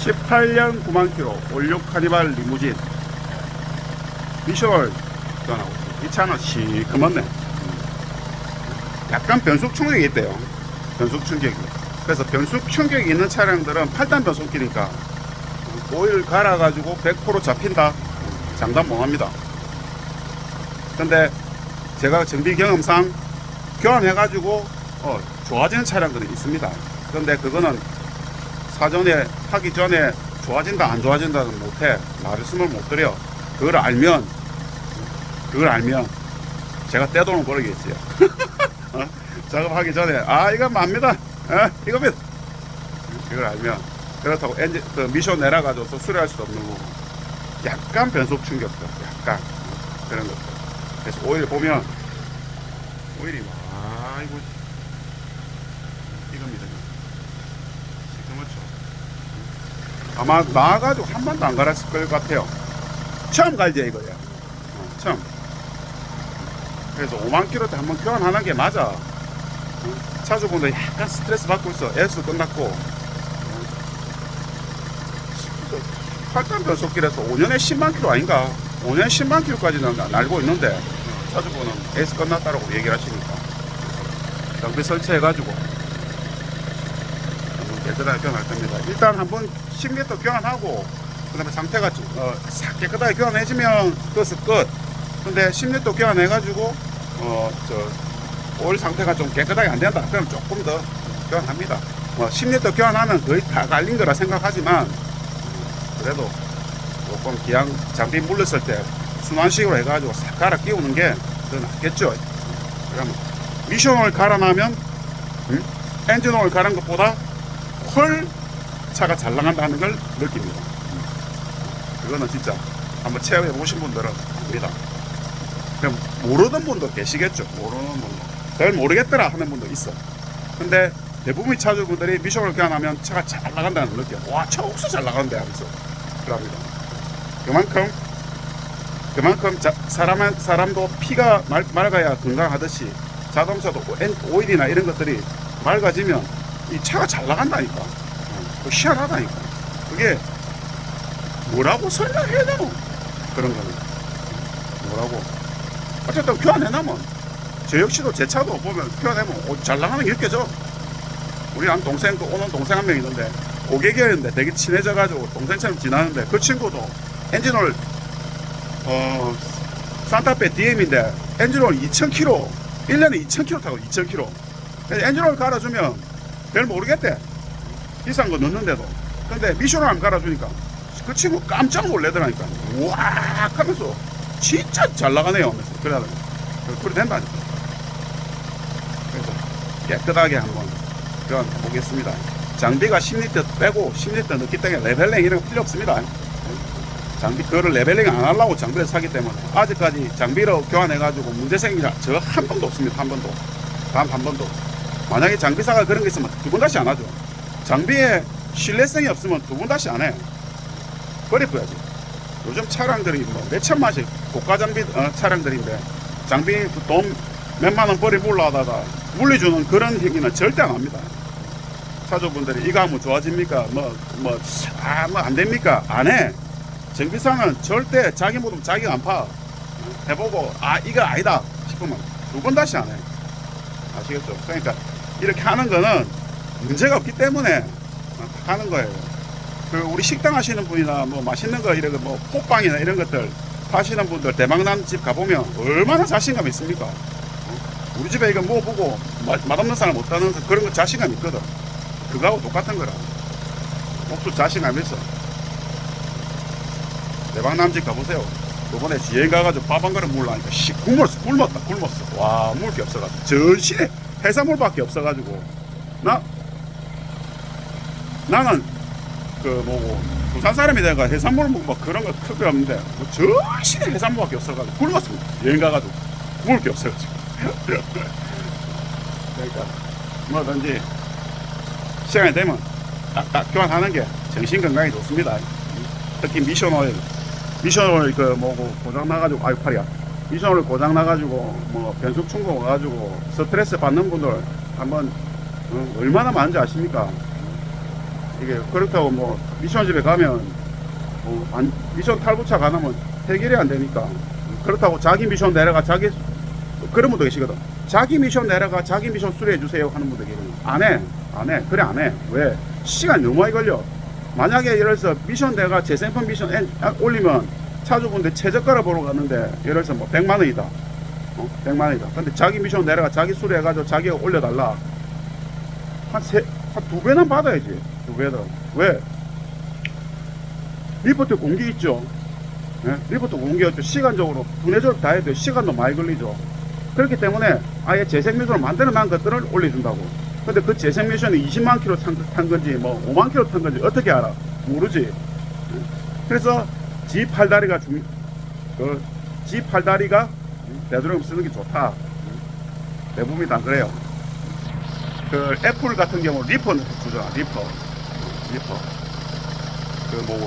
18년 9만 킬로 올류 카니발 리무진 미션을 떠나고 있어요. 이 차는 시커멓네. 약간 변속 충격이 있대요. 변속 충격이. 그래서 변속 충격이 있는 차량들은 8단 변속기니까 오일 갈아가지고 100% 잡힌다 장담 못합니다. 근데 제가 정비 경험상 교환해가지고 좋아지는 차량들이 있습니다. 근데 그거는 사전에 하기 전에 좋아진다 안 좋아진다는 못해 말씀을 못 드려. 그걸 알면 제가 떼돈을 벌겠지요. 작업하기 전에 이건 맙니다. 이겁니다. 그걸 알면 그렇다고 엔진 미션 내려가지고 수리할 수도 없는 거고 약간 변속 충격도 약간 그런 것들. 그래서 오일 보면 오일이 이거 이겁니다. 시커멓죠. 아마 나와가지고 한 번도 안 갈았을 것 같아요. 처음 갈지 이거야. 처음. 그래서 5만 킬로 때 한번 교환하는 게 맞아. 차주분들 약간 스트레스 받고 있어. 에스 끝났고 8단 변속기라서 5년에 10만 킬로 아닌가. 5년에 10만 킬로까지는 알고 있는데 차주분은 에스 끝났다라고 얘기를 하시니까 장비 설치해가지고 한번 깨끗하게 교환할 겁니다. 일단 한번 10m 교환하고 그 다음에 상태가 깨끗하게 교환해지면 그것은 끝. 근데 10m 교환해가지고 오일 상태가 좀 깨끗하게 안 된다. 그럼 조금 더 교환합니다. 10m 교환하면 거의 다 갈린 거라 생각하지만 그래도 조금 기왕 장비 물렸을 때 순환식으로 해가지고 싹 갈아 끼우는 게 더 낫겠죠. 그러면 미션 오일 갈아나면 엔진 오일 갈은 것보다 훨 차가 잘 나간다는 걸 느낍니다. 그거는 진짜 한번 체험해 보신 분들은 압니다. 그럼 모르는 분도 계시겠죠. 모르는 분도 잘 모르겠더라 하는 분도 있어. 근데 대부분의 차주분들이 미션을 교환하면 차가 잘 나간다는 걸 느껴. 와, 차 옥수 잘 나간대 하면서 그럽니다. 그만큼 사람도 피가 맑아야 건강하듯이 자동차도 오일이나 이런 것들이 맑아지면 이 차가 잘 나간다니까. 희한하다니까. 그게 뭐라고 설명해야 되노? 그런 거는 뭐라고 어쨌든 교환해놓으면 저 역시도 제 차도 보면 교환해보면 잘 나가는 게 느껴져. 우리 한 동생 오는 동생 한 명 있는데 고객이었는데 되게 친해져가지고 동생처럼 지나는데 그 친구도 엔진오일 산타페 DM인데 엔진오일 2000km 1년에 2000km 타고 2000km 엔진오일 갈아주면 별 모르겠대. 비싼 거 넣는데도. 근데 미션을 안 갈아주니까 그 친구 깜짝 놀래더라니까. 우와 하면서 진짜 잘 나가네요 하면서 그래 된다니까. 그래서 깨끗하게 한번 교환해 보겠습니다. 장비가 10리터 빼고 10리터 넣기 때문에 레벨링 이런 거 필요 없습니다. 장비 그거를 레벨링 안 하려고 장비를 사기 때문에 아직까지 장비로 교환해 가지고 문제 생기자 저 한 번도 없습니다. 한 번도. 단 한 번도. 만약에 장비사가 그런 게 있으면 두 번 다시 안 하죠. 장비에 신뢰성이 없으면 두 번 다시 안 해. 버려둬야지. 요즘 차량들이 뭐 몇천만씩 고가 장비 차량들인데 장비 돈 몇만원 버리몰라 하다가 물려주는 그런 행위는 절대 안 합니다. 차주분들이 이거 하면 좋아집니까? 안 됩니까? 안 해. 정비사는 절대 자기 모름 자기가 안 파. 해보고 이거 아니다 싶으면 두 번 다시 안 해. 아시겠죠? 그러니까 이렇게 하는 거는 문제가 없기 때문에 하는 거예요. 그 우리 식당 하시는 분이나 뭐 맛있는 거 이런 거 뭐 호빵이나 이런 것들 하시는 분들 대박난 집 가보면 얼마나 자신감 있습니까? 우리 집에 이거 먹어보고 맛없는 사람 못하는 그런 거 자신감 있거든. 그거하고 똑같은 거라. 옥수 자신감 있어. 대박난 집 가보세요. 요번에 여행 가가지고 밥 한 그릇 먹으려니까 굶었어. 와, 먹을 게 없어가지고 전시에 해산물밖에 없어가지고 나는 부산 사람이 내가 해산물 먹고 그런 거 크게 없는데 전시에 해산물밖에 없어가지고 굶었습니다. 여행 가가지고 먹을 게 없어가지고. 그러니까 뭐든지 시간이 되면 딱 교환하는 게 정신 건강에 좋습니다. 특히 미션 오일 고장 나가지고 팔이야. 미션 오일 고장 나가지고 뭐 변속 충격 와가지고 스트레스 받는 분들 한번 얼마나 많은지 아십니까? 이게 그렇다고 뭐 미션 집에 가면 미션 탈부착 안 하면 해결이 안 되니까. 그렇다고 자기 미션 내려가 자기 그런 분도 계시거든. 자기 미션 내려가 자기 미션 수리해 주세요 하는 분도 계시거든. 안 해. 그래 안 해. 왜? 시간이 너무 많이 걸려. 만약에 예를 들어서 미션 내가 재생품 미션 올리면 차주분들 최저가를 보러 갔는데 예를 들어서 뭐 100만 원이다. 100만 원이다. 근데 자기 미션 내려가 자기 수리해가지고 자기가 올려달라. 한 2배는 받아야지. 2배는. 왜? 리포트 공개 있죠. 예? 리포트 공개 있죠. 시간적으로 분해 조립 다 해야 돼요. 시간도 많이 걸리죠. 그렇기 때문에 아예 재생 미션을 만드는 만한 것들을 올려준다고. 근데 그 재생 미션이 20만 킬로 탄 건지 뭐 5만 킬로 탄 건지 어떻게 알아? 모르지. 예? 그래서 G8다리가 G8다리가 되도록 쓰는 게 좋다. 대부분이 다 그래요. 그 애플 같은 경우 리퍼는 주잖아. 리퍼.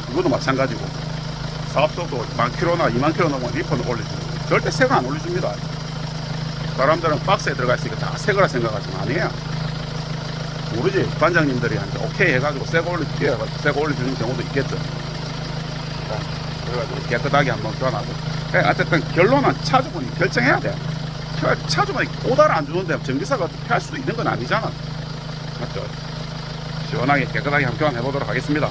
그것도 마찬가지고. 사업소도 10,000km나 20,000km 넘으면 리퍼는 올려주고. 절대 새거 안 올려줍니다. 사람들은 박스에 들어가 있으니까 다 새거라 생각하지만 아니에요. 모르지. 관장님들이 한테 오케이 해가지고 새거 올려주는 경우도 있겠죠. 그래가지고 깨끗하게 한번 교환하고. 어쨌든 결론은 차주분이 결정해야 돼. 차주분이 오다를 안 주는데 전기사가 어떻게 할 수도 있는 건 아니잖아. 맞죠? 시원하게 깨끗하게 한번 교환해 보도록 하겠습니다.